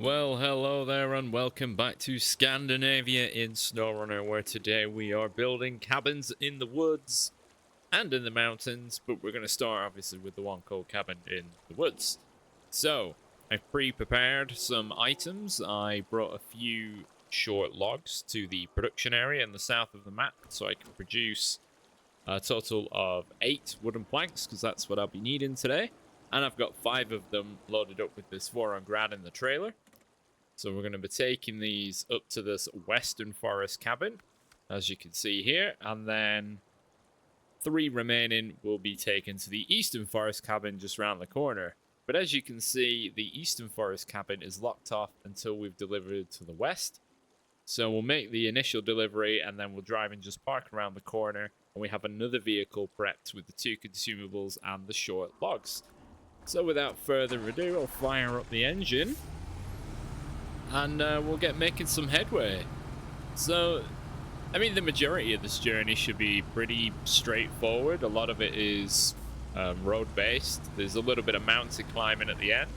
Well, hello there and welcome back to Scandinavia in Snowrunner, where today we are building cabins in the woods and in the mountains, but we're going to start obviously with the one called cabin in the woods. So, I've pre-prepared some items. I brought a few short logs to the production area in the south of the map so I can produce a total of 8 wooden planks, because that's what I'll be needing today. And I've got 5 of them loaded up with this 4-on-grad in the trailer. So we're going to be taking these up to this western forest cabin, as you can see here, and then 3 remaining will be taken to the eastern forest cabin just round the corner. But as you can see, the eastern forest cabin is locked off until we've delivered to the west. So we'll make the initial delivery and then we'll drive and just park around the corner, and we have another vehicle prepped with the 2 consumables and the short logs. So without further ado, I'll fire up the engine and we'll get making some headway. So, I mean, the majority of this journey should be pretty straightforward. A lot of it is road-based. There's a little bit of mountain climbing at the end.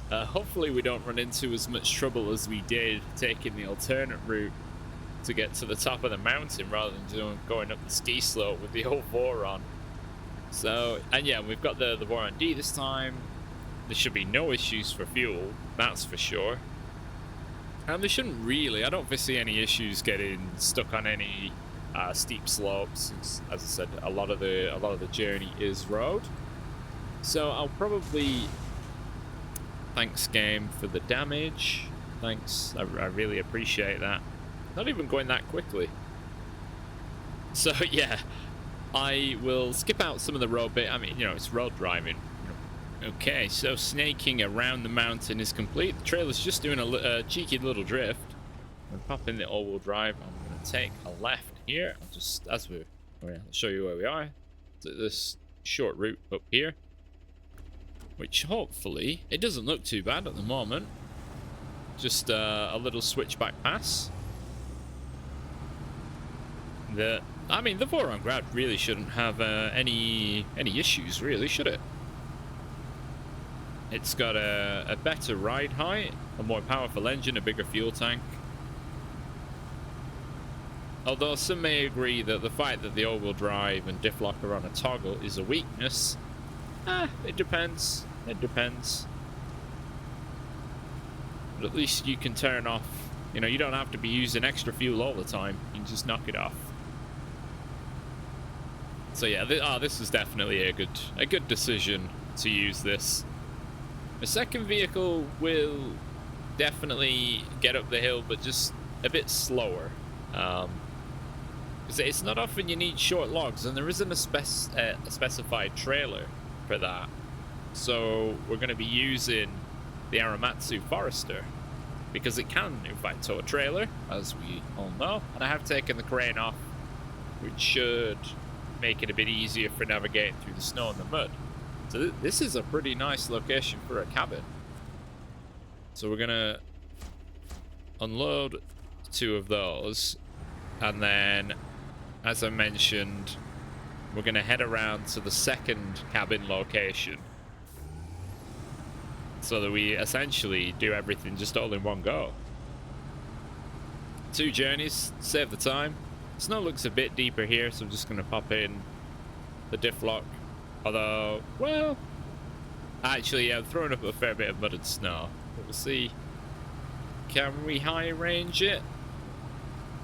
Hopefully we don't run into as much trouble as we did taking the alternate route to get to the top of the mountain rather than going up the ski slope with the old Voron. So, and yeah, we've got the Voron D this time. There should be no issues for fuel, that's for sure. And there shouldn't really, I don't foresee any issues getting stuck on any steep slopes. As I said, a lot of the journey is road. So I'll probably, thanks game for the damage. Thanks, I really appreciate that. Not even going that quickly. So yeah, I will skip out some of the road bit. I mean, you know, it's road driving. Okay, so snaking around the mountain is complete. The trailer's just doing a cheeky little drift. I'm popping the all-wheel drive. I'm going to take a left here. I'll just, I'll show you where we are. This short route up here, which hopefully, it doesn't look too bad at the moment. Just a little switchback pass. I mean, the 4-on-grad really shouldn't have any issues, really, should it? It's got a better ride height, a more powerful engine, a bigger fuel tank. Although some may agree that the fact that the all-wheel drive and diff lock are on a toggle is a weakness. It depends. It depends. But at least you can turn off, you know, you don't have to be using extra fuel all the time. You can just knock it off. So yeah, this is definitely a good decision to use this. The second vehicle will definitely get up the hill, but just a bit slower. Because it's not often you need short logs, and there isn't a specified trailer for that. So we're going to be using the Aramatsu Forester, because it can, in fact, tow a trailer, as we all know. And I have taken the crane off, which should make it a bit easier for navigating through the snow and the mud. So this is a pretty nice location for a cabin. So we're gonna unload 2 of those, and then, as I mentioned, we're gonna head around to the second cabin location, so that we essentially do everything just all in one go. 2 journeys, save the time. Snow looks a bit deeper here, so I'm just gonna pop in the diff lock. Although, well, actually, yeah, I'm throwing up a fair bit of mud and snow. But we'll see. Can we high range it?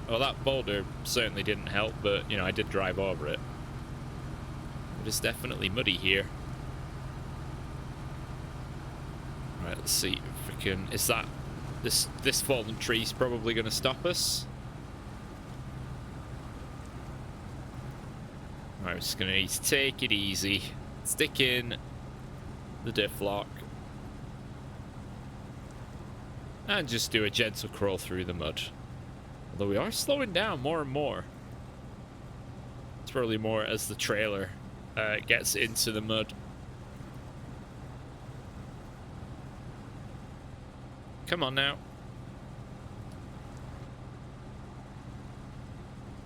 Well, that boulder certainly didn't help, but, you know, I did drive over it. It is definitely muddy here. Right, let's see if we can... Is that... This fallen tree's probably going to stop us? Right, we're just going to need to take it easy. Stick in the diff lock. And just do a gentle crawl through the mud. Although we are slowing down more and more. It's probably more as the trailer gets into the mud. Come on now.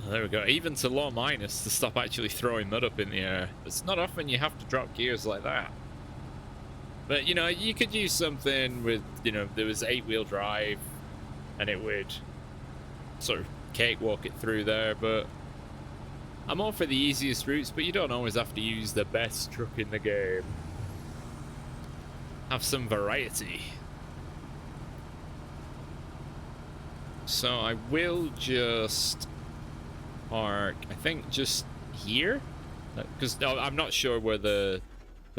Oh, there we go. Even to low minus to stop actually throwing mud up in the air. It's not often you have to drop gears like that. But, you know, you could use something with, you know, there was 8-wheel drive and it would sort of cakewalk it through there. But I'm all for the easiest routes, but you don't always have to use the best truck in the game. Have some variety. So I will just park, I think, just here, because I'm not sure where the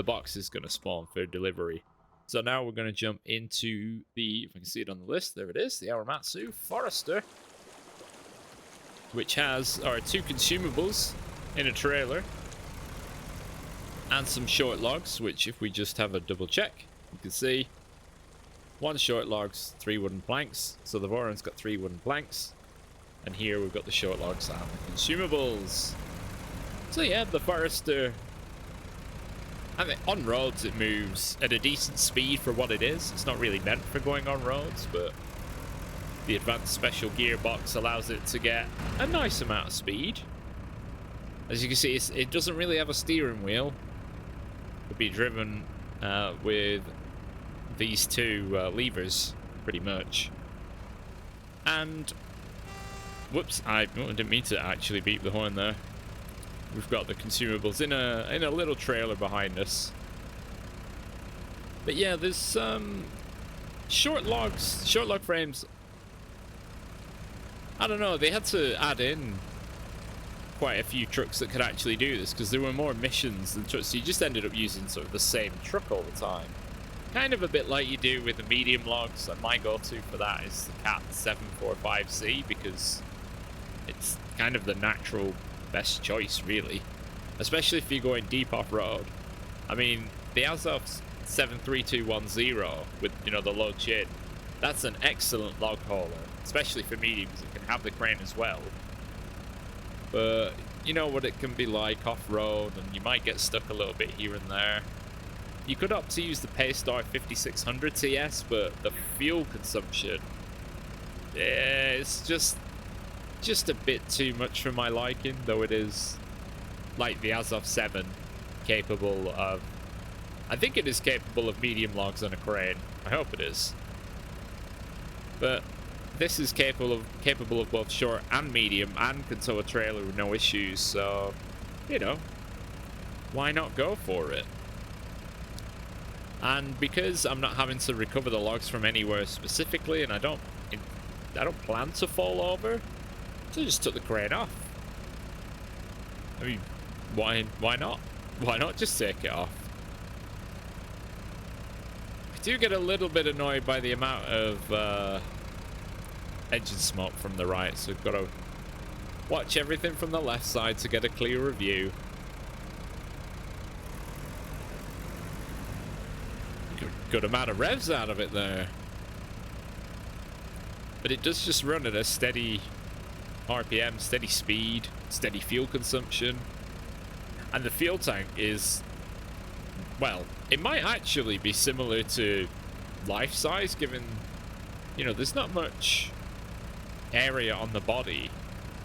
box is going to spawn for delivery. So now we're going to jump into the, if I can see it on the list, there it is, the Aramatsu Forester, which has our 2 consumables in a trailer and some short logs, which if we just have a double check, you can see 1 short logs, 3 wooden planks. So the Voron's got 3 wooden planks, and here we've got the short logs and the consumables. So yeah, the Forester, I mean, on roads it moves at a decent speed for what it is. It's not really meant for going on roads, but the advanced special gearbox allows it to get a nice amount of speed. As you can see, it doesn't really have a steering wheel. It'll be driven with these 2 levers, pretty much. And whoops, I didn't mean to actually beep the horn there. We've got the consumables in a little trailer behind us. But yeah, there's short log frames. I don't know, they had to add in quite a few trucks that could actually do this, because there were more missions than trucks, so you just ended up using sort of the same truck all the time. Kind of a bit like you do with the medium logs, and my go-to for that is the Cat 745C, because it's kind of the natural best choice, really. Especially if you're going deep off-road. I mean, the Azov 73210 with, you know, the low chin, that's an excellent log hauler, especially for mediums. It can have the crane as well. But you know what it can be like off-road, and you might get stuck a little bit here and there. You could opt to use the Paystar 5600 TS, but the fuel consumption, it's just a bit too much for my liking, though it is like the Azov 7 capable of, I think it is capable of medium logs on a crane. I hope it is. But this is capable of both short and medium, and can tow a trailer with no issues, so, you know, why not go for it? And because I'm not having to recover the logs from anywhere specifically, and I don't plan to fall over, so I just took the crane off. I mean, why not? Why not just take it off? I do get a little bit annoyed by the amount of engine smoke from the right, so we've got to watch everything from the left side to get a clearer view. Good amount of revs out of it there. But it does just run at a steady RPM, steady speed, steady fuel consumption. And the fuel tank is, well, it might actually be similar to life size, given, you know, there's not much area on the body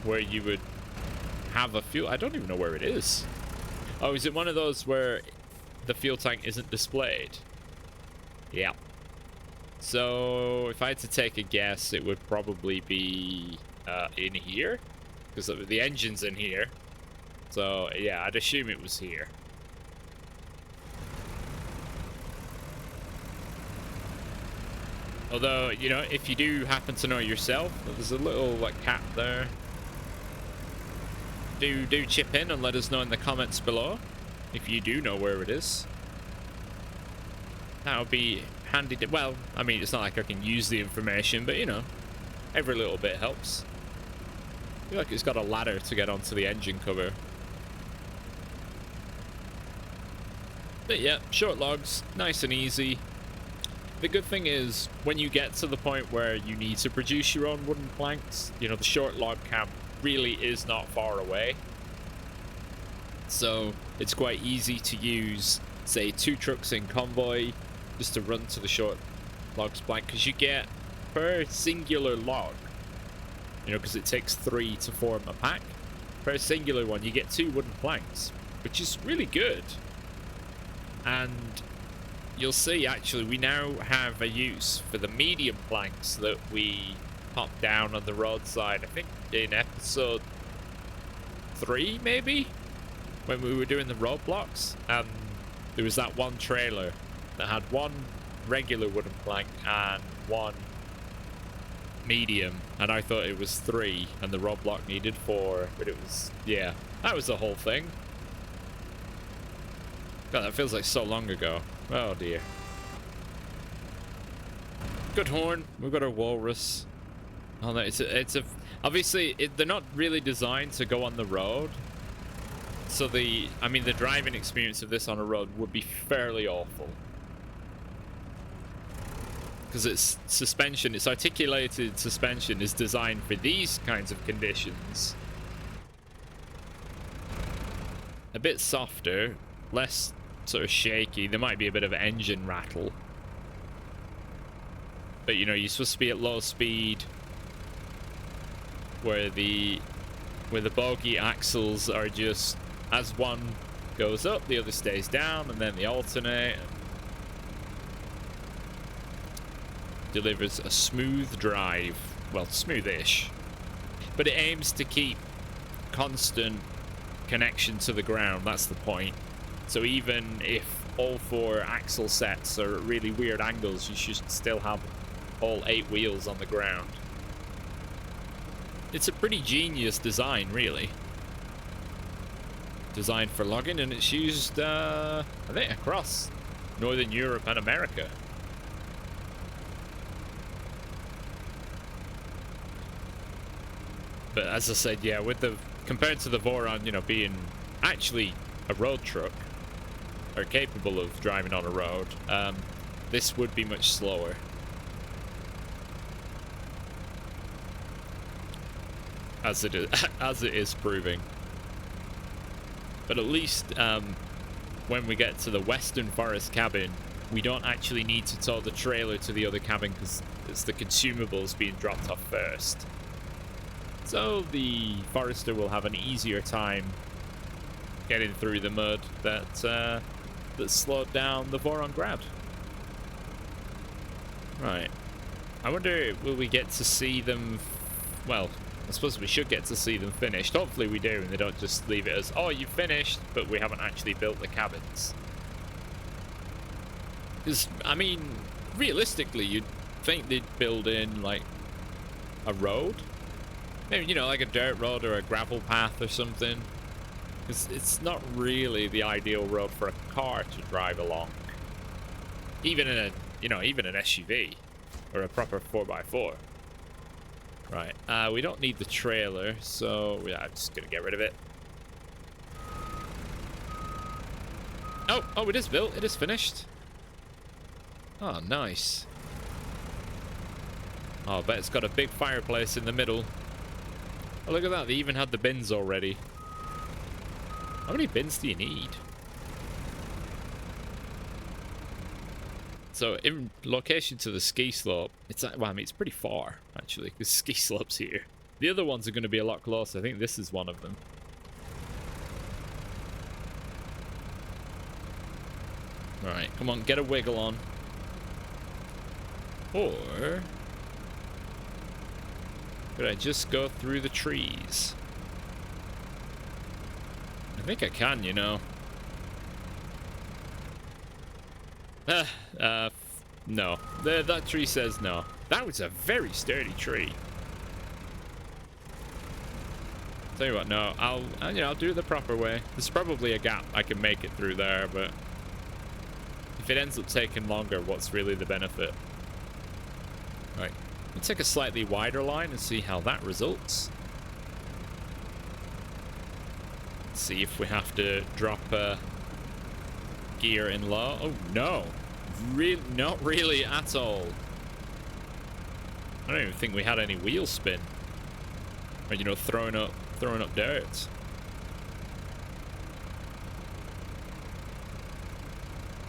where you would have a fuel. I don't even know where it is. Oh, is it one of those where the fuel tank isn't displayed? Yeah. So if I had to take a guess, it would probably be in here, because the engine's in here. So yeah, I'd assume it was here. Although, you know, if you do happen to know yourself, there's a little like cat there. Do chip in and let us know in the comments below if you do know where it is. That would be handy to, well, I mean, it's not like I can use the information, but you know, every little bit helps. I feel like it's got a ladder to get onto the engine cover. But yeah, short logs, nice and easy. The good thing is, when you get to the point where you need to produce your own wooden planks, you know, the short log camp really is not far away. So it's quite easy to use, say, 2 trucks in convoy just to run to the short logs plank, because you get per singular log, you know, because it takes 3 to form a pack. Per singular one, you get 2 wooden planks, which is really good. And you'll see actually we now have a use for the medium planks that we popped down on the roadside. I think in episode 3 maybe, when we were doing the roadblocks, there was that one trailer that had one regular wooden plank and one medium, and I thought it was 3 and the roadblock needed 4, but it was, yeah, that was the whole thing. God, that feels like so long ago. Oh dear. Good horn. We've got our walrus. Oh no, it's a obviously they're not really designed to go on the road. So the driving experience of this on a road would be fairly awful. Because its suspension, its articulated suspension is designed for these kinds of conditions. A bit softer, less sort of shaky. There might be a bit of engine rattle. But you know, you're supposed to be at low speed where the bogie axles are just, as one goes up, the other stays down, and then they alternate. Delivers a smooth drive. Well, smoothish. But it aims to keep constant connection to the ground. That's the point. So even if all 4 axle sets are at really weird angles, you should still have all 8 wheels on the ground. It's a pretty genius design, really. Designed for logging, and it's used, I think, across Northern Europe and America. But as I said, yeah, compared to the Voron, you know, being actually a road truck, or capable of driving on a road, this would be much slower. As it is proving. But at least when we get to the Western Forest cabin, we don't actually need to tow the trailer to the other cabin because it's the consumables being dropped off first. So the Forester will have an easier time getting through the mud that slowed down the Voron Grad. Right. I wonder, will we get to see them... Well, I suppose we should get to see them finished. Hopefully we do, and they don't just leave it as, oh, you've finished, but we haven't actually built the cabins. Because, I mean, realistically, you'd think they'd build in, like, a road? Maybe, you know, like a dirt road or a gravel path or something. Because it's not really the ideal road for a car to drive along. Even in a, you know, even an SUV. Or a proper 4x4. Right, we don't need the trailer, so yeah, I'm just gonna get rid of it. Oh, it is built. It is finished. Oh, nice. Oh, I bet it's got a big fireplace in the middle. Oh, look at that. They even had the bins already. How many bins do you need? So, in location to the ski slope, it's, well, I mean, it's pretty far, actually, because ski slope's here. The other ones are going to be a lot closer. I think this is one of them. Alright, come on, get a wiggle on. Or... could I just go through the trees? I think I can, you know. No. That tree says no. That was a very sturdy tree. Tell you what, no, I'll do it the proper way. There's probably a gap I can make it through there, but if it ends up taking longer, what's really the benefit? Right, we'll take a slightly wider line and see how that results. Let's see if we have to drop gear in low. Oh no, not really at all. I don't even think we had any wheel spin, or you know, throwing up dirt.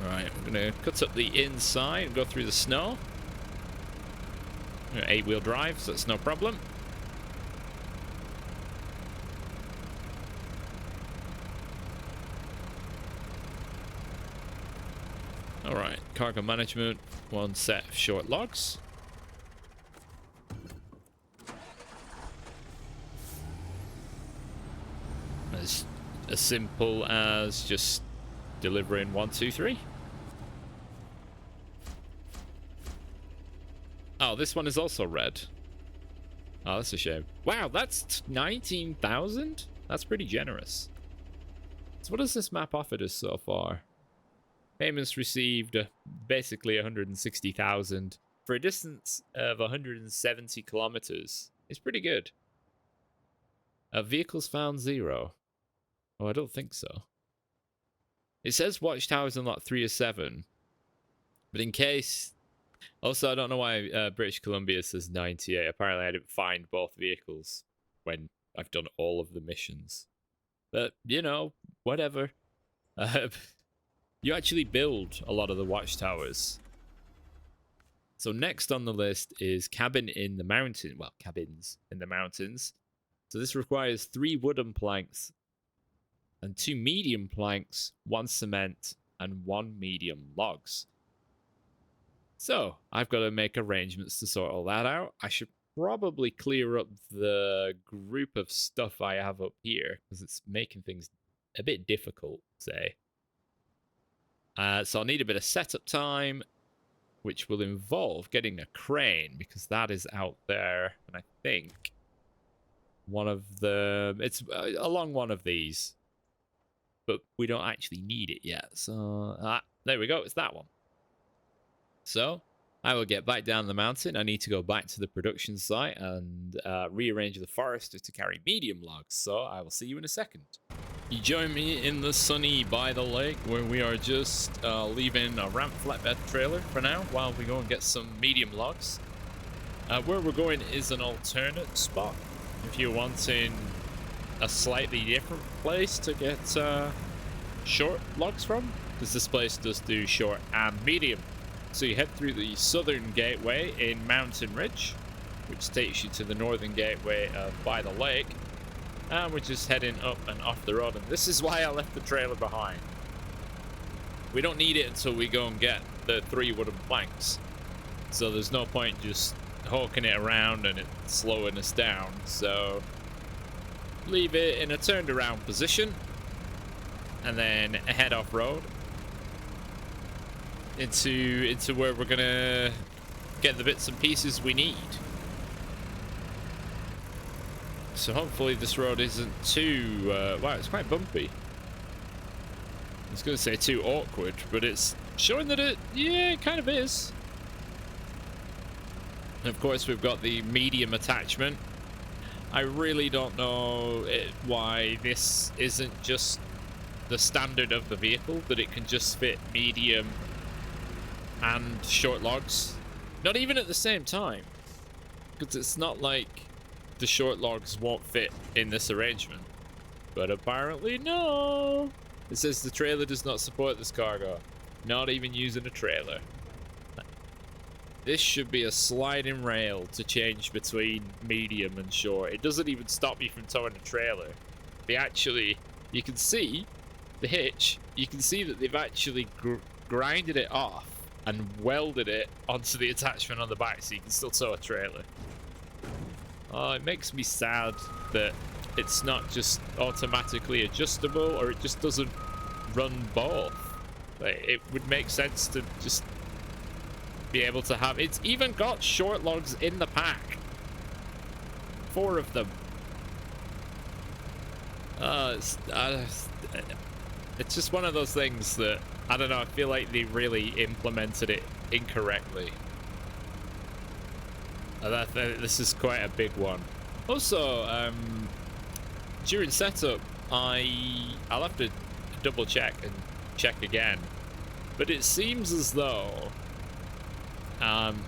Right, we're gonna cut up the inside and go through the snow. 8-wheel drive, so that's no problem. Alright, cargo management, 1 set of short logs. As simple as just delivering 1, 2, 3. Oh, this one is also red. Oh, that's a shame. Wow, that's 19,000? That's pretty generous. So what has this map offered us so far? Payments received, basically 160,000 for a distance of 170 kilometers. It's pretty good. Vehicles found 0. Oh, I don't think so. It says watchtowers in lot 3 of 7. But in case... Also, I don't know why British Columbia says 98. Apparently, I didn't find both vehicles when I've done all of the missions. But, you know, whatever. You actually build a lot of the watchtowers. So next on the list is cabin in the mountain. Well, cabins in the mountains. So this requires 3 wooden planks and 2 medium planks, 1 cement, and 1 medium logs. So I've got to make arrangements to sort all that out. I should probably clear up the group of stuff I have up here because it's making things a bit difficult, say. So I'll need a bit of setup time, which will involve getting a crane because that is out there. And I think one of the... It's along one of these. But we don't actually need it yet. So there we go. It's that one. So I will get back down the mountain. I need to go back to the production site and rearrange the forester to carry medium logs. So I will see you in a second. You join me in the sunny by the lake where we are just leaving a ramp flatbed trailer for now while we go and get some medium logs. Where we're going is an alternate spot. If you're wanting a slightly different place to get short logs from, because this place does do short and medium. So you head through the southern gateway in Mountain Ridge, which takes you to the northern gateway by the lake. And we're just heading up and off the road. And this is why I left the trailer behind. We don't need it until we go and get the 3 wooden planks. So there's no point just hawking it around and it slowing us down. So leave it in a turned around position. And then head off road. Into where we're gonna get the bits and pieces we need. So hopefully this road isn't too wow, it's quite bumpy. I was gonna say too awkward, but it's showing that it kind of is. And of course we've got the medium attachment. I really don't know why this isn't just the standard of the vehicle, that it can just fit medium and short logs, not even at the same time, because it's not like the short logs won't fit in this arrangement. But apparently no. It says the trailer does not support this cargo, not even using a trailer. This should be a sliding rail to change between medium and short. It doesn't even stop you from towing a trailer. They actually, you can see the hitch, you can see that they've actually grinded it off and welded it onto the attachment on the back so you can still tow a trailer. Oh, it makes me sad that it's not just automatically adjustable, or it just doesn't run both. Like, it would make sense to just be able to have... It's even got short logs in the pack. 4 of them. It's just one of those things that, I don't know, I feel like they really implemented it incorrectly. This is quite a big one. Also, during setup, I'll have to double check and check again. But it seems as though,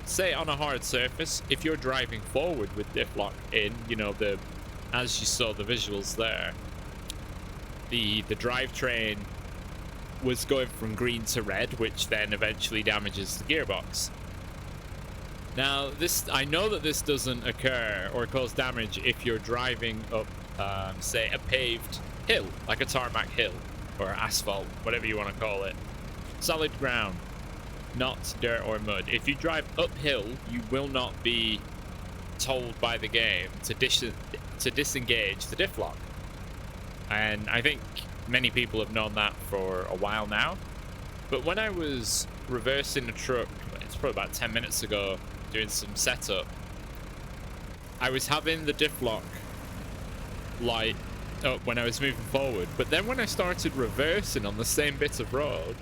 say on a hard surface, if you're driving forward with diff lock in, you know, as you saw the visuals there, the drivetrain was going from green to red, which then eventually damages the gearbox. Now, I know that this doesn't occur or cause damage if you're driving up, say, a paved hill, like a tarmac hill, or asphalt, whatever you want to call it. Solid ground. not dirt or mud. If you drive uphill, you will not be told by the game to disengage the diff lock. And I think many people have known that for a while now. But when I was reversing the truck, it's probably about 10 minutes ago, doing some setup, I was having the diff lock light up when I was moving forward. But then when I started reversing on the same bit of road,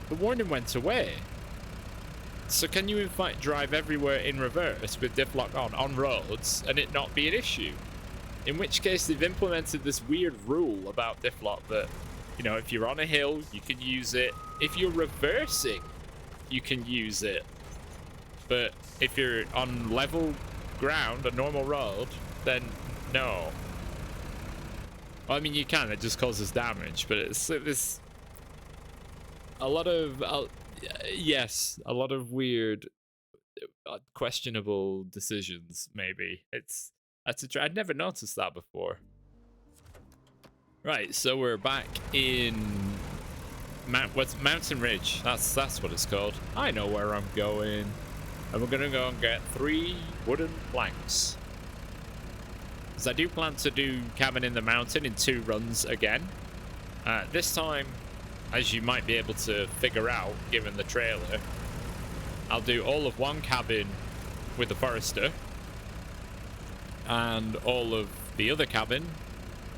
the warning went away. So can you in fact drive everywhere in reverse with diff lock on roads and it not be an issue? In which case they've implemented this weird rule about diff lock that, you know, if you're on a hill, you can use it. If you're reversing, you can use it. But if you're on level ground, a normal road, then no. Well, I mean, you can, it just causes damage, but it's this... A lot of... yes, a lot of weird, questionable decisions, maybe. I'd never noticed that before. Right, so we're back in Mountain Ridge. That's what it's called. I know where I'm going. And we're gonna go and get 3 wooden planks. Because I do plan to do Cabin in the Mountain in 2 runs again. This time, as you might be able to figure out, given the trailer, I'll do all of one cabin with the Forester, and all of the other cabin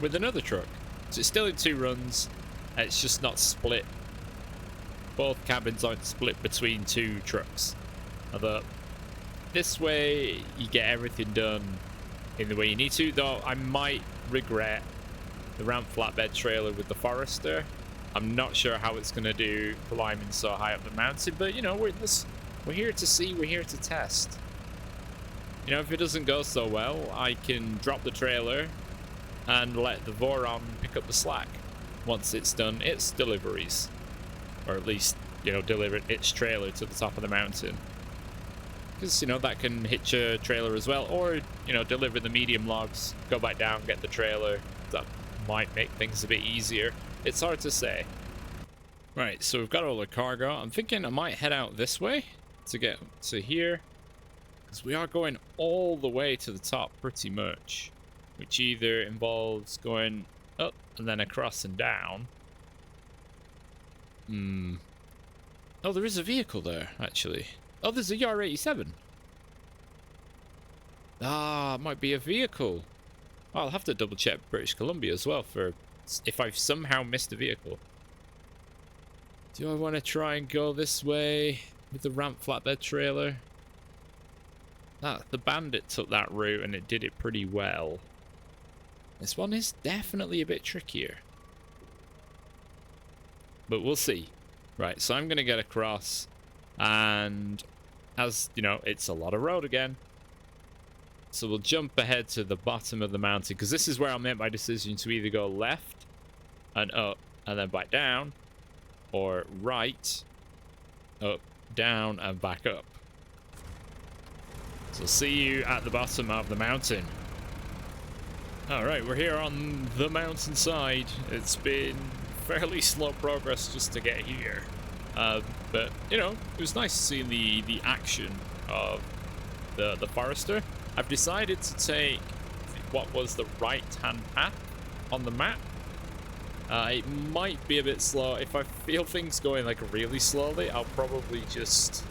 with another truck. So it's still in 2 runs, it's just not split. Both cabins aren't split between 2 trucks. Although, this way, you get everything done in the way you need to, though I might regret the ramp flatbed trailer with the Forester. I'm not sure how it's going to do climbing so high up the mountain, but, you know, we're here to see, we're here to test. You know, if it doesn't go so well, I can drop the trailer and let the Voron pick up the slack once it's done its deliveries. Or at least, you know, deliver its trailer to the top of the mountain. Because, you know, that can hitch a trailer as well. Or, you know, deliver the medium logs, go back down, get the trailer. That might make things a bit easier. It's hard to say. Right, so we've got all the cargo. I'm thinking I might head out this way to get to here. Because we are going all the way to the top pretty much. Which either involves going up and then across and down. Oh, there is a vehicle there, actually. Oh, there's a Yar 87. Ah, it might be a vehicle. I'll have to double check British Columbia as well for if I've somehow missed a vehicle. Do I want to try and go this way with the ramp flatbed trailer? The Bandit took that route and it did it pretty well. This one is definitely a bit trickier. But we'll see. Right, so I'm going to get across. And as, you know, it's a lot of road again. So we'll jump ahead to the bottom of the mountain. Because this is where I'll make my decision to either go left and up and then back down. Or right, up, down, and back up. So see you at the bottom of the mountain. Alright, we're here on the mountainside. It's been fairly slow progress just to get here. But, you know, it was nice seeing the action of the Forester. I've decided to take what was the right-hand path on the map. It might be a bit slow. If I feel things going like really slowly, I'll probably just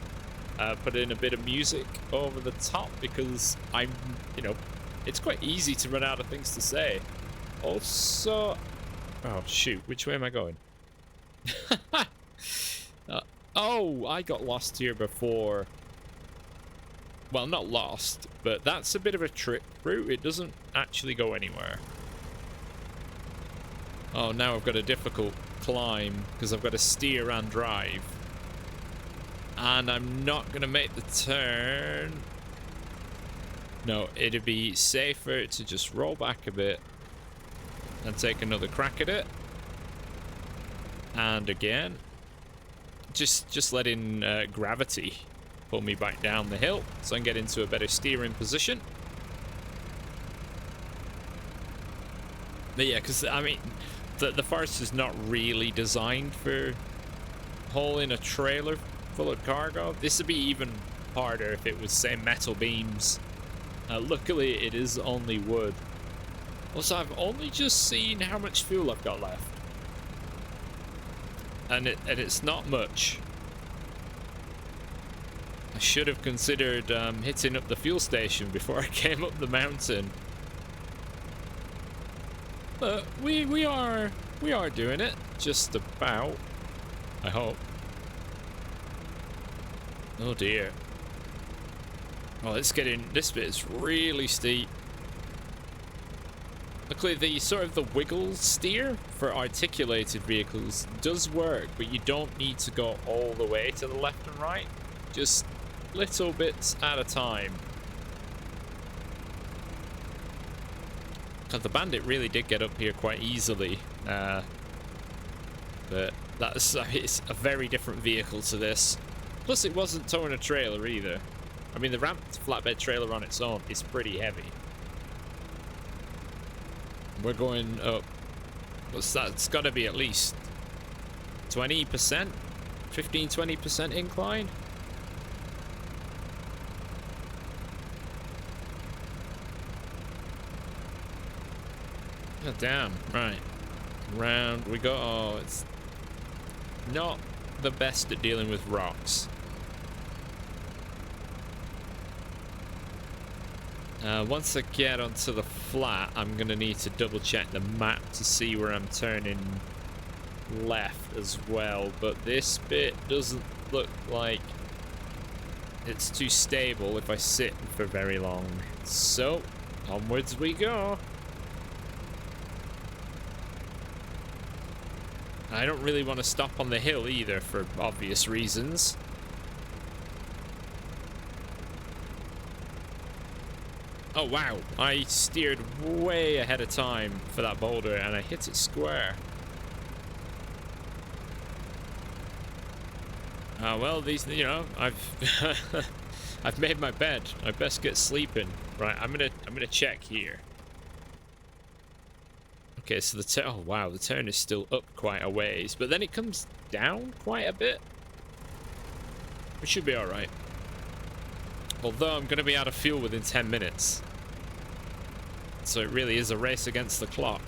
put in a bit of music over the top because I'm, you know, it's quite easy to run out of things to say. Also, oh shoot, which way am I going? Oh, I got lost here before. Well, not lost, but that's a bit of a trick route. It doesn't actually go anywhere. Oh, now I've got a difficult climb because I've got to steer and drive. And I'm not going to make the turn. No, it'd be safer to just roll back a bit and take another crack at it. And again, just letting gravity pull me back down the hill so I can get into a better steering position. But yeah, because I mean, the Forest is not really designed for hauling a trailer full of cargo. This would be even harder if it was, say, metal beams. Luckily, it is only wood. Also, I've only just seen how much fuel I've got left. And it's not much. I should have considered hitting up the fuel station before I came up the mountain. But we are doing it. Just about. I hope. Oh dear. Oh, this bit is really steep. Luckily, the sort of the wiggle steer for articulated vehicles does work, but you don't need to go all the way to the left and right. Just little bits at a time. God, the Bandit really did get up here quite easily. But it's a very different vehicle to this. Plus, it wasn't towing a trailer either. I mean, the ramped flatbed trailer on its own is pretty heavy. We're going up. What's that? It's got to be at least 20%? 15-20% incline? Oh, damn. Right. Round we go. Oh, it's not the best at dealing with rocks. Once I get onto the flat, I'm going to need to double check the map to see where I'm turning left as well. But this bit doesn't look like it's too stable if I sit for very long. So, onwards we go. I don't really want to stop on the hill either for obvious reasons. Oh wow, I steered way ahead of time for that boulder and I hit it square. Well, these, you know, I've I've made my bed. I best get sleeping. Right, I'm gonna check here. Okay, so the oh wow, the turn is still up quite a ways, but then it comes down quite a bit. We should be all right. Although I'm going to be out of fuel within 10 minutes. So it really is a race against the clock.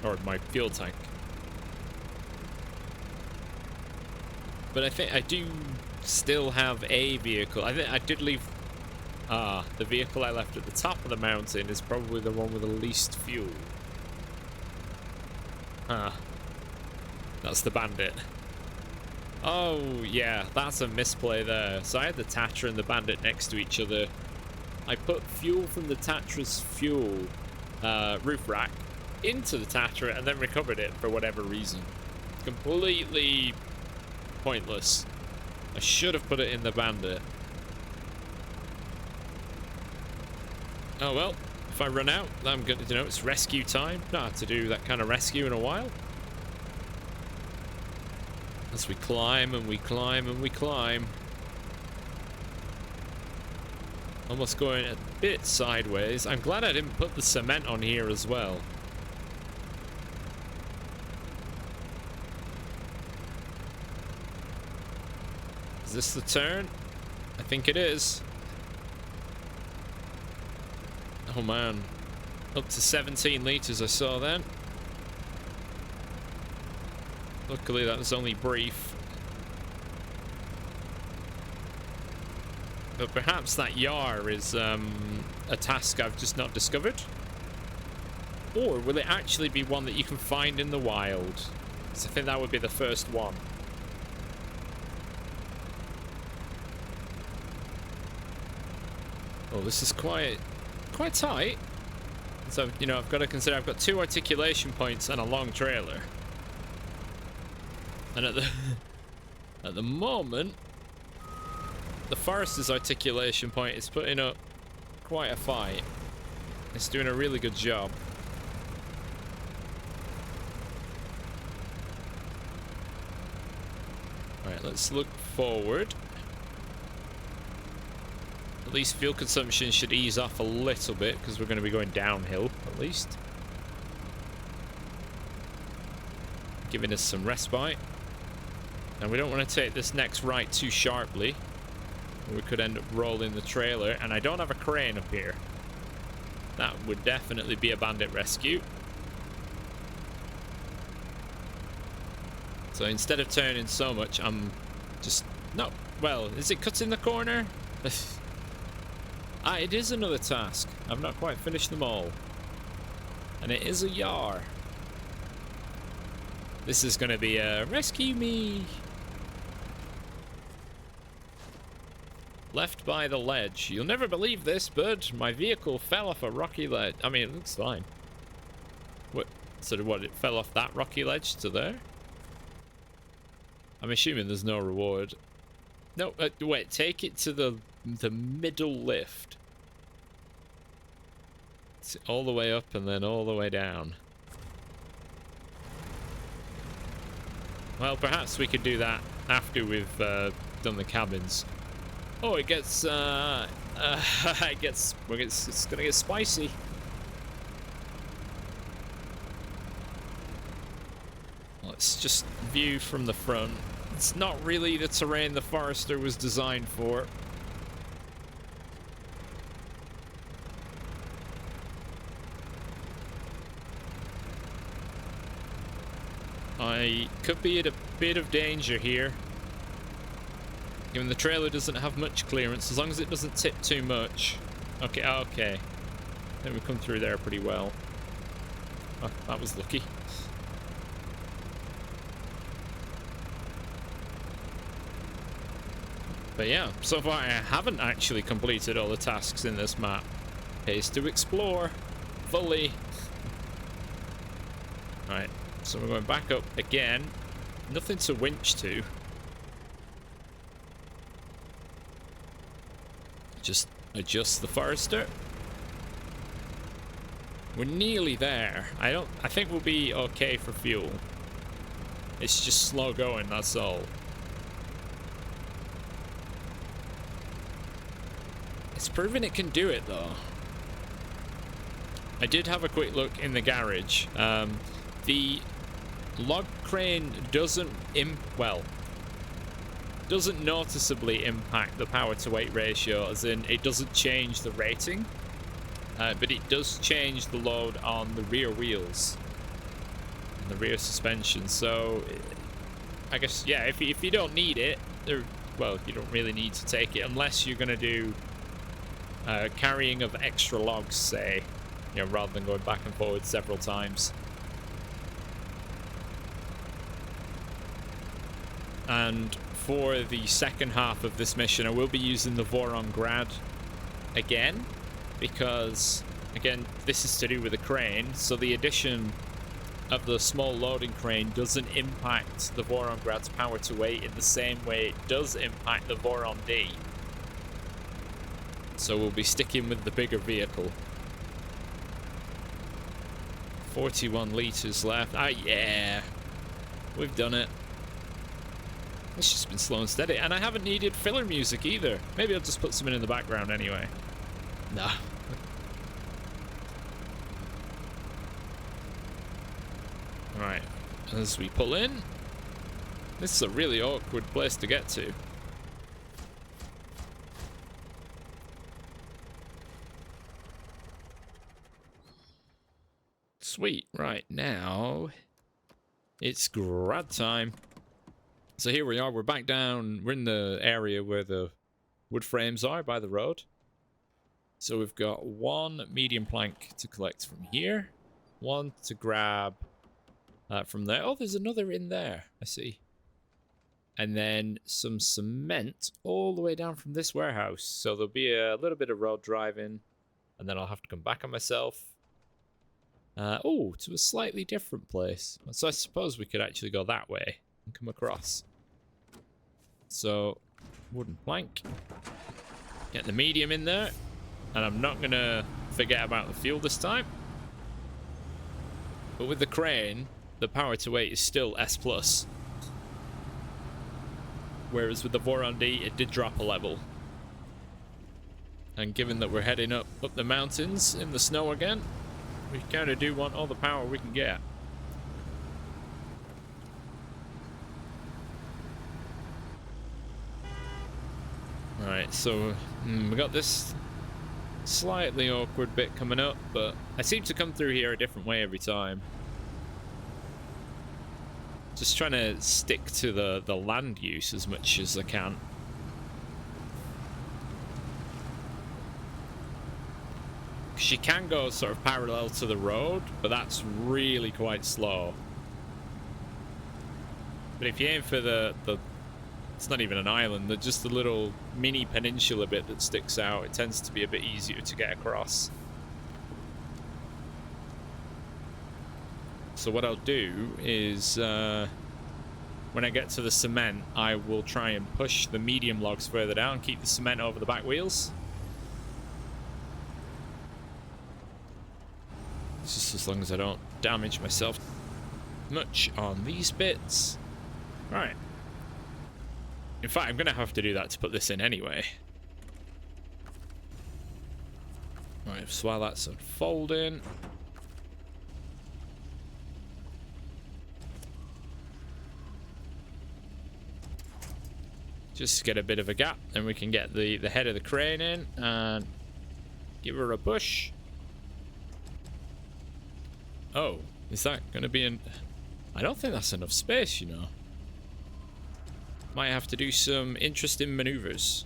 Or my fuel tank. But I think I do still have a vehicle. I think I did leave... the vehicle I left at the top of the mountain is probably the one with the least fuel. That's the Bandit. Oh, yeah, that's a misplay there. So I had the Tatra and the Bandit next to each other. I put fuel from the Tatra's fuel roof rack into the Tatra and then recovered it for whatever reason. Completely pointless. I should have put it in the Bandit. Oh well, if I run out, I'm going to, you know, it's rescue time. Not had to do that kind of rescue in a while. As we climb and we climb and we climb. Almost going a bit sideways. I'm glad I didn't put the cement on here as well. Is this the turn? I think it is. Oh man. Up to 17 litres I saw then. Luckily that was only brief. But perhaps that Yar is a task I've just not discovered. Or will it actually be one that you can find in the wild? Because I think that would be the first one. Oh, this is quite tight. So, you know, I've got to consider I've got 2 articulation points and a long trailer. And at the moment, the Forester's articulation point is putting up quite a fight. It's doing a really good job. Alright, let's look forward. At least fuel consumption should ease off a little bit because we're going to be going downhill at least. Giving us some respite. And we don't want to take this next right too sharply. We could end up rolling the trailer. And I don't have a crane up here. That would definitely be a bandit rescue. So instead of turning so much, I'm just... No. Well, is it cutting the corner? Ah, it is another task. I've not quite finished them all. And it is a yar. This is going to be a rescue me. Left by the ledge. You'll never believe this, but my vehicle fell off a rocky ledge. I mean, it looks fine. What? So what, it fell off that rocky ledge to there? I'm assuming there's no reward. No, wait, take it to the middle lift. It's all the way up and then all the way down. Well, perhaps we could do that after we've done the cabins. Oh, it gets, it's gonna get spicy. Let's just view from the front. It's not really the terrain the Forester was designed for. I could be at a bit of danger here. Given the trailer doesn't have much clearance, as long as it doesn't tip too much. Okay, okay. I think we've come through there pretty well. Oh, that was lucky. But yeah, so far I haven't actually completed all the tasks in this map. Pays to explore fully. Right, so we're going back up again. Nothing to winch to. Just adjust the Forester. We're nearly there. I think we'll be okay for fuel. It's just slow going, that's all. It's proven it can do it though. I did have a quick look in the garage. The log crane doesn't noticeably impact the power to weight ratio, as in it doesn't change the rating, but it does change the load on the rear wheels and the rear suspension. So I guess, yeah, if you don't need it, well, you don't really need to take it unless you're going to do carrying of extra logs, say, you know, rather than going back and forward several times. And for the second half of this mission, I will be using the Voron Grad again, because, again, this is to do with the crane, so the addition of the small loading crane doesn't impact the Voron Grad's power to weight in the same way it does impact the Voron D. So we'll be sticking with the bigger vehicle. 41 litres left. Ah, yeah. We've done it. It's just been slow and steady. And I haven't needed filler music either. Maybe I'll just put something in the background anyway. Nah. Alright. As we pull in. This is a really awkward place to get to. Sweet. Right, now it's grad time. So here we are, we're back down, we're in the area where the wood frames are by the road. So we've got one medium plank to collect from here, one to grab from there. Oh, there's another in there, I see. And then some cement all the way down from this warehouse. So there'll be a little bit of road driving, and then I'll have to come back on myself. Oh, to a slightly different place. So I suppose we could actually go that way and come across. So, wooden plank. Get the medium in there. And I'm not going to forget about the fuel this time. But with the crane, the power to weight is still S+. Whereas with the Voron D, it did drop a level. And given that we're heading up the mountains in the snow again, we kind of do want all the power we can get. Alright, so we got this slightly awkward bit coming up, but I seem to come through here a different way every time. Just trying to stick to the land use as much as I can. Because you can go sort of parallel to the road, but that's really quite slow. But if you aim for the it's not even an island, just the little mini peninsula bit that sticks out, it tends to be a bit easier to get across. So what I'll do is, when I get to the cement, I will try and push the medium logs further down, keep the cement over the back wheels. Just as long as I don't damage myself much on these bits. Right. In fact, I'm going to have to do that to put this in anyway. Right, so while that's unfolding... just get a bit of a gap, then we can get the head of the crane in and give her a push. Oh, is that going to be an... I don't think that's enough space, you know. Might have to do some interesting maneuvers.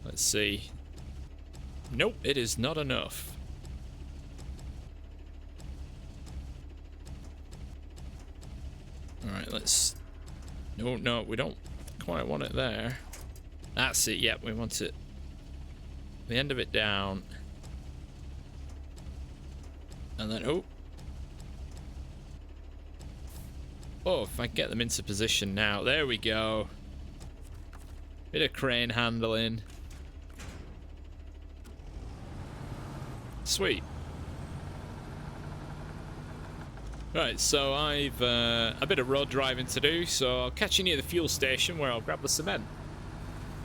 Let's see. Nope, it is not enough. Alright, let's... No, we don't quite want it there. That's it, yep, we want it. The end of it down. And then, oh. Oh, if I get them into position now. There we go. Bit of crane handling. Sweet. Right, so I've a bit of road driving to do, so I'll catch you near the fuel station where I'll grab the cement.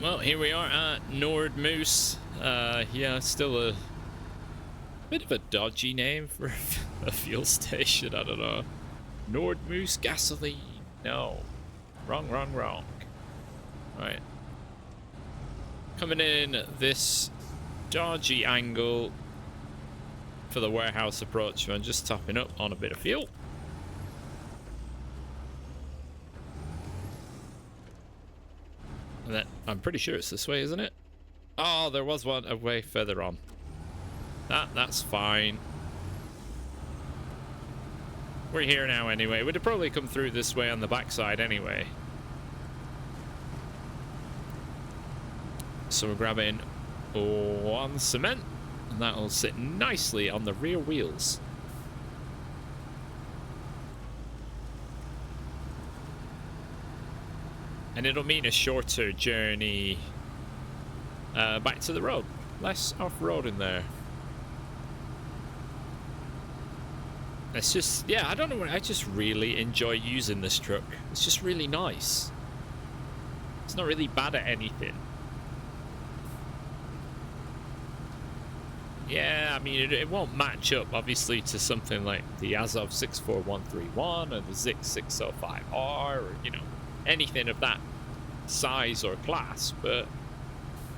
Well, here we are at Nordmoos. Yeah, still a bit of a dodgy name for a fuel station, I don't know. Nordmoos gasoline. No. Wrong. Right. Coming in this dodgy angle for the warehouse approach. I'm just topping up on a bit of fuel. And then, I'm pretty sure it's this way, isn't it? Oh, there was one a way further on. That's fine. We're here now anyway. We'd have probably come through this way on the backside anyway. So we're grabbing one cement, and that'll sit nicely on the rear wheels. And it'll mean a shorter journey back to the road. Less off-road in there. It's just, yeah, I don't know, I just really enjoy using this truck. It's just really nice. It's not really bad at anything. Yeah, I mean, it won't match up, obviously, to something like the Azov 64131 or the Zik 605R or, you know, anything of that size or class, but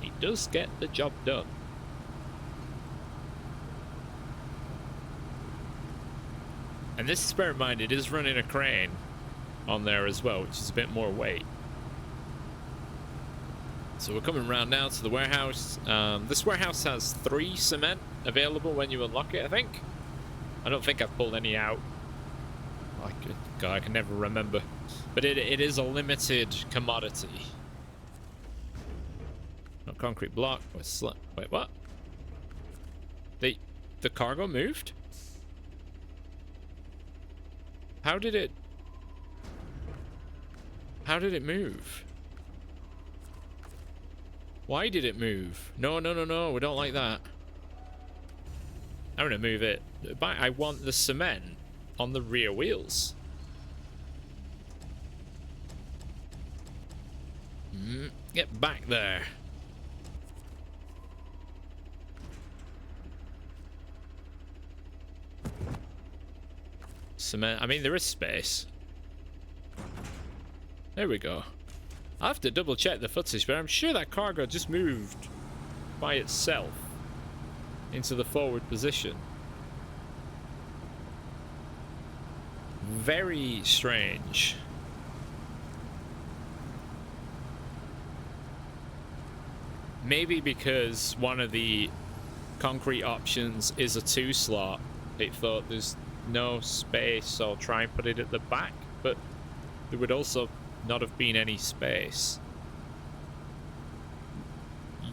it does get the job done. And this, bear in mind, it is running a crane on there as well, which is a bit more weight. So we're coming around now to the warehouse. This warehouse has 3 cement available when you unlock it, I think. I don't think I've pulled any out. God, I can never remember. But it is a limited commodity. No concrete block. Wait, what? The cargo moved? How did it move? Why did it move? No, we don't like that. I'm gonna move it. But I want the cement on the rear wheels. Get back there. Cement. I mean, there is space. There we go. I'll have to double check the footage, but I'm sure that cargo just moved by itself into the forward position. Very strange. Maybe because one of the concrete options is a 2 slot. It thought there's no space, so I'll try and put it at the back, but there would also not have been any space.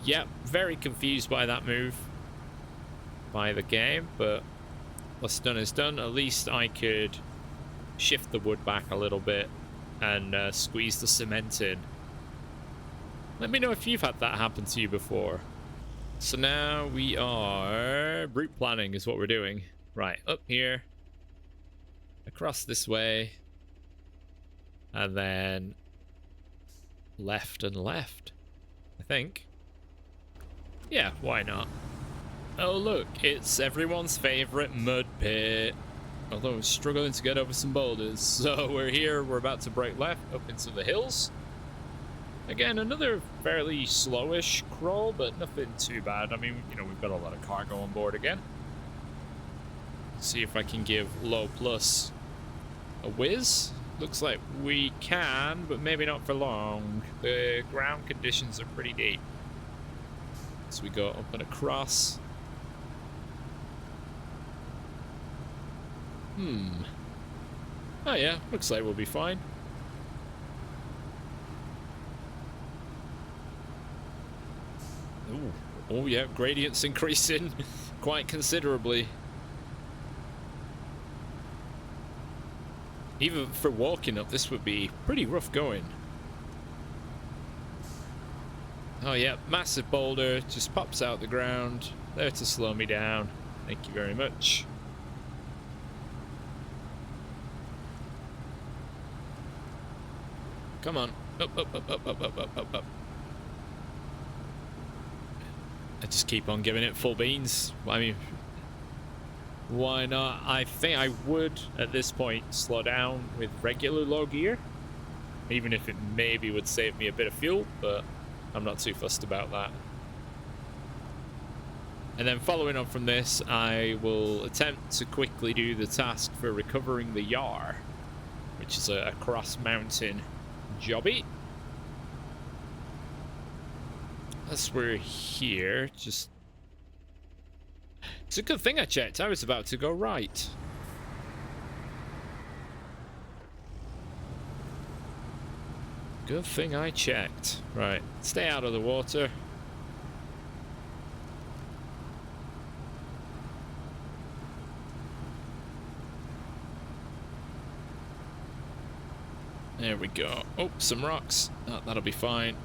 Yep, very confused by that move by the game, but what's done is done. At least I could shift the wood back a little bit and squeeze the cement in. Let me know if you've had that happen to you before. So now we are... route planning is what we're doing. Right, up here. Across this way. And then... left and left, I think. Yeah, why not? Oh look, it's everyone's favourite mud pit. Although we're struggling to get over some boulders. So we're here, we're about to break left up into the hills. Again, another fairly slowish crawl, but nothing too bad. I mean, you know, we've got a lot of cargo on board again. See if I can give low plus a whiz. Looks like we can, but maybe not for long. The ground conditions are pretty deep. So we go up and across. Oh yeah, looks like we'll be fine. Ooh. Oh yeah, gradient's increasing quite considerably. Even for walking up, this would be pretty rough going. Oh yeah, massive boulder just pops out the ground. There to slow me down. Thank you very much. Come on. Up, up, up, up, up, up, up, up, up. I just keep on giving it full beans. I mean, why not? I think I would, at this point, slow down with regular low gear. Even if it maybe would save me a bit of fuel, but I'm not too fussed about that. And then following on from this, I will attempt to quickly do the task for recovering the Yar, which is a cross-mountain jobby. As we're here, just... It's a good thing I checked. I was about to go right. Good thing I checked. Right, stay out of the water. There we go. Oh, some rocks. Oh, that'll be fine.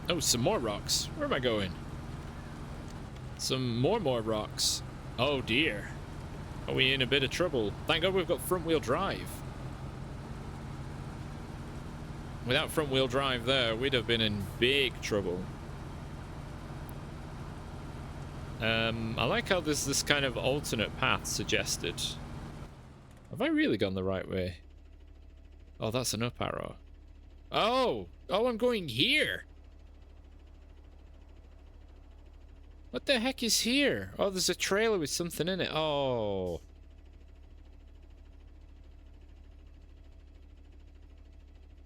Oh, some more rocks. Where am I going? Some more rocks. Oh dear. Are we in a bit of trouble? Thank God we've got front wheel drive. Without front wheel drive there, we'd have been in big trouble. I like how there's this kind of alternate path suggested. Have I really gone the right way? Oh, that's an up arrow. Oh! Oh, I'm going here! What the heck is here? Oh, there's a trailer with something in it. Oh.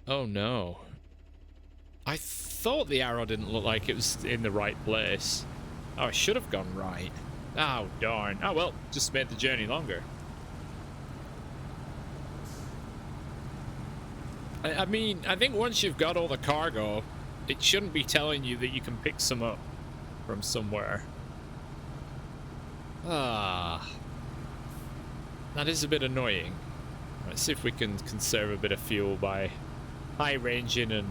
Oh no. I thought the arrow didn't look like it was in the right place. Oh, I should have gone right. Oh, darn. Oh well, just made the journey longer. I mean, I think once you've got all the cargo, it shouldn't be telling you that you can pick some up from somewhere. Ah. That is a bit annoying. Let's see if we can conserve a bit of fuel by high ranging and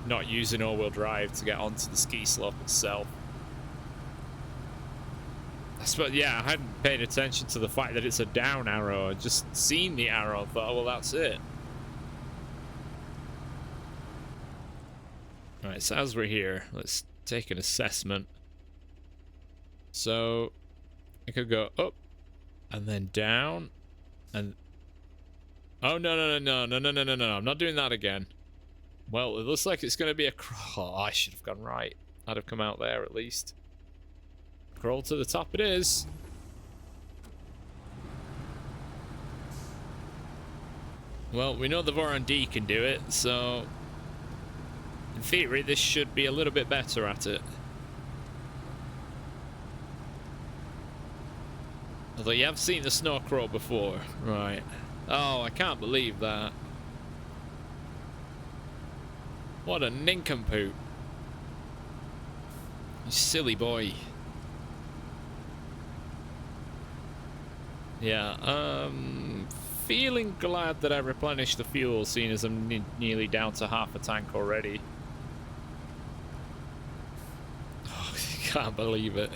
not using all-wheel drive to get onto the ski slope itself. But yeah, I hadn't paid attention to the fact that it's a down arrow. I just seen the arrow and thought, oh, well, that's it. Alright, so as we're here, let's take an assessment. So, I could go up, and then down, and... Oh, no, I'm not doing that again. Well, it looks like it's going to be a oh, I should have gone right. I'd have come out there at least. Crawl to the top it is. Well, we know the Voron D can do it, so in theory this should be a little bit better at it. Although you have seen the snow crow before, right? Oh, I can't believe that. What a nincompoop. You silly boy. Yeah, feeling glad that I replenished the fuel, seeing as I'm nearly down to half a tank already. Oh, I can't believe it.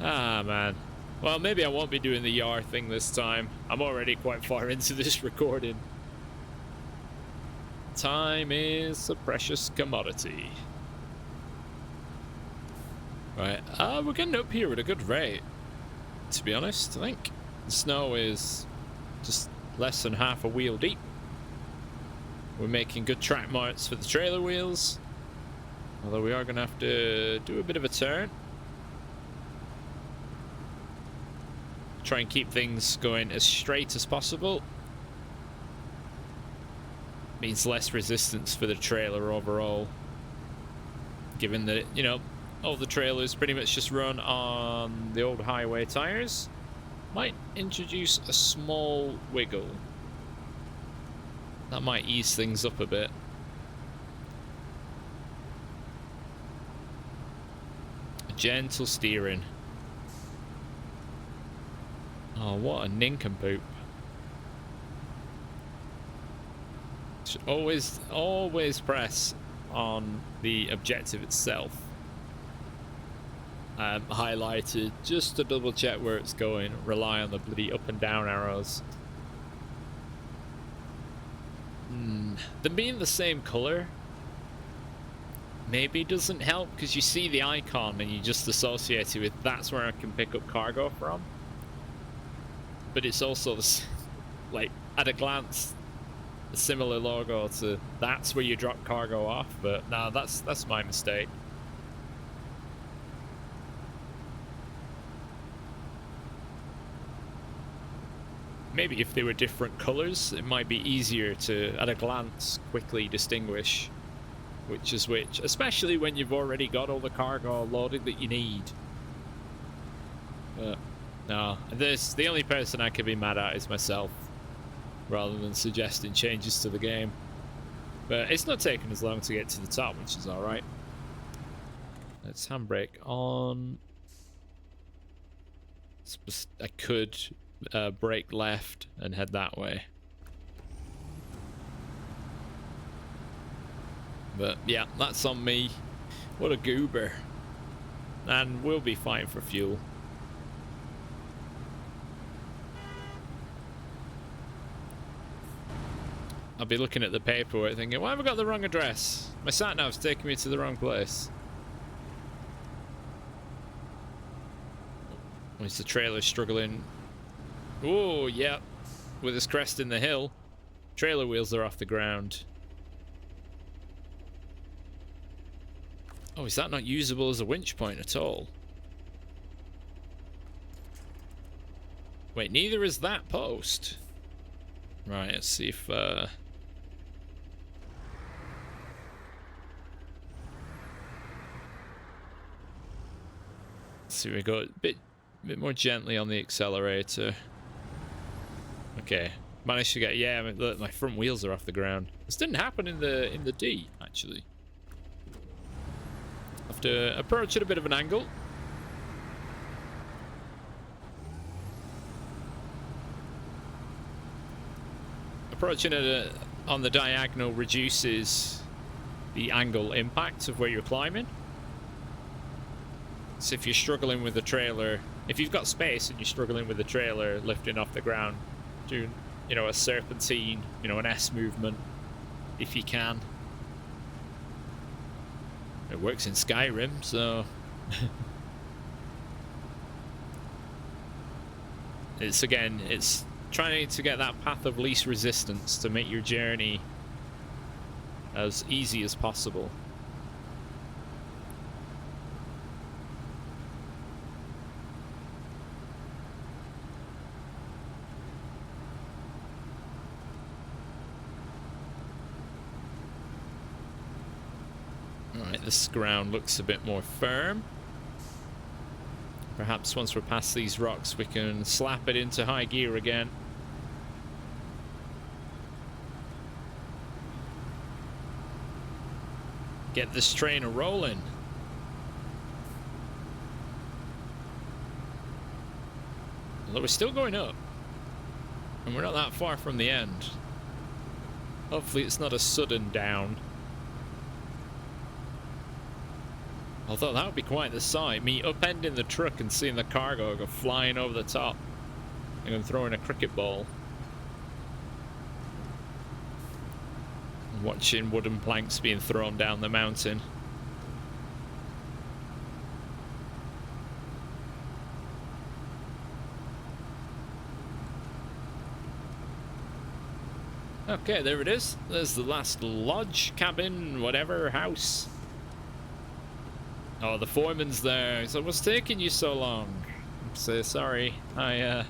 Ah, man. Well, maybe I won't be doing the Yar thing this time. I'm already quite far into this recording. Time is a precious commodity. Right, we're getting up here at a good rate, to be honest. I think the snow is just less than half a wheel deep. We're making good track marks for the trailer wheels, although we are going to have to do a bit of a turn. Try and keep things going as straight as possible. Means less resistance for the trailer overall, given that, you know, all the trailers pretty much just run on the old highway tires. Might introduce a small wiggle. That might ease things up a bit. Gentle steering. Oh, what a nincompoop. Should always press on the objective itself. Highlighted just to double check where it's going. Rely on the bloody up and down arrows. Them being the same color maybe doesn't help, because you see the icon and you just associate it with that's where I can pick up cargo from. But it's also like at a glance a similar logo to that's where you drop cargo off. But no, that's my mistake. Maybe if they were different colors, it might be easier to, at a glance, quickly distinguish which is which, especially when you've already got all the cargo loaded that you need. But no, the only person I could be mad at is myself, rather than suggesting changes to the game. But it's not taking as long to get to the top, which is alright. Let's handbrake on. I could brake left and head that way. But yeah, that's on me. What a goober. And we'll be fine for fuel. I'll be looking at the paperwork thinking, why have I got the wrong address? My sat nav's taking me to the wrong place. Oh, is the trailer struggling? Oh, yeah. With his crest in the hill. Trailer wheels are off the ground. Oh, is that not usable as a winch point at all? Wait, neither is that post. Right, let's see if... Let's see, we go a bit more gently on the accelerator. Okay, managed to get... Yeah, I mean, look, my front wheels are off the ground. This didn't happen in the D, actually. Have to approach at a bit of an angle. Approaching it on the diagonal reduces the angle impact of where you're climbing. So if you're struggling with the trailer, if you've got space and you're struggling with the trailer lifting off the ground, do, you know, a serpentine, you know, an S movement, if you can. It works in Skyrim, so it's trying to get that path of least resistance to make your journey as easy as possible. Alright, this ground looks a bit more firm. Perhaps once we're past these rocks we can slap it into high gear again. Get this train a-rolling. Although we're still going up. And we're not that far from the end. Hopefully it's not a sudden down. Although that would be quite the sight. Me upending the truck and seeing the cargo go flying over the top. And I'm throwing a cricket ball. Watching wooden planks being thrown down the mountain. Okay, there it is. There's the last lodge, cabin, whatever, house. Oh, the foreman's there. So what's taking you so long? I'm so sorry. I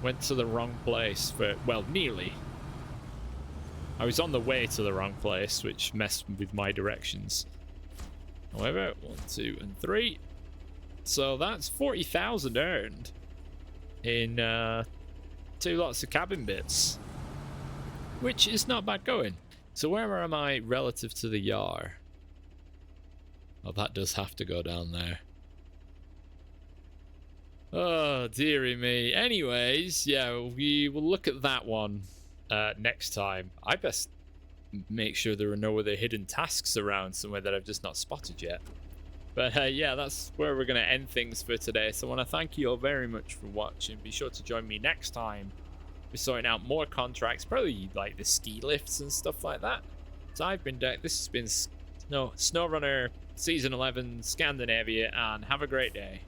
went to the wrong place, but well, nearly. I was on the way to the wrong place, which messed with my directions. However, 1, 2, and 3. So that's 40,000 earned in 2 lots of cabin bits, which is not bad going. So where am I relative to the Yar? Oh, that does have to go down there. Oh, dearie me. Anyways, yeah, we will look at that one next time. I best make sure there are no other hidden tasks around somewhere that I've just not spotted yet. But yeah, that's where we're going to end things for today. So I want to thank you all very much for watching. Be sure to join me next time. We're sorting out more contracts, probably like the ski lifts and stuff like that. So I've been Deck. This has been Snowrunner Season 11 Scandinavia, and have a great day.